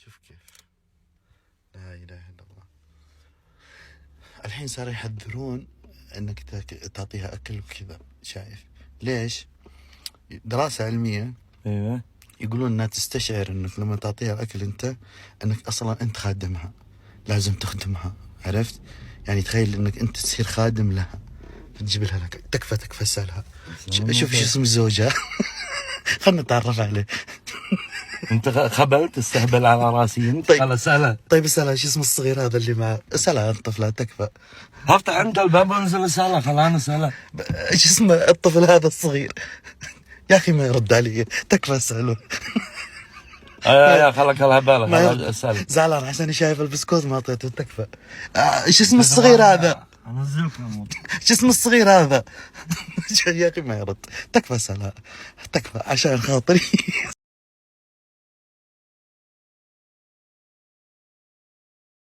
شوف كيف، لا اله الا الله. الحين صار يحذرون انك تعطيها اكل وكذا، شايف ليش؟ دراسة علمية ايوه يقولون انها تستشعر انك لما تعطيها الاكل انت، انك اصلا انت خادمها، لازم تخدمها، عرفت؟ يعني تخيل انك انت تصير خادم لها، تجيب لها لك تكفى اسالها. شوف شو اسم الزوجة. خلنا نتعرف عليه. انت خبلت استهبل على راسي انت. طيب. خلاص اسالها. طيب اسالها شو اسم الصغير هذا اللي معه، اسالها الطفلة تكفى. افتح انت الباب وانزل اسالها. خلاص اسالها. ايش اسمه الطفل هذا الصغير؟ يا اخي ما يرد علي، تكفى اساله. يا خلك الهبالة. ما خلاص يرد. اسال. زعلان عشان شايف البسكوت ما اعطيته، تكفى. ايش اسم الصغير هذا؟ انزلكم. شو اسم الصغير هذا؟ يا اخي ما يرد، تكفى اسالها، تكفى عشان خاطري.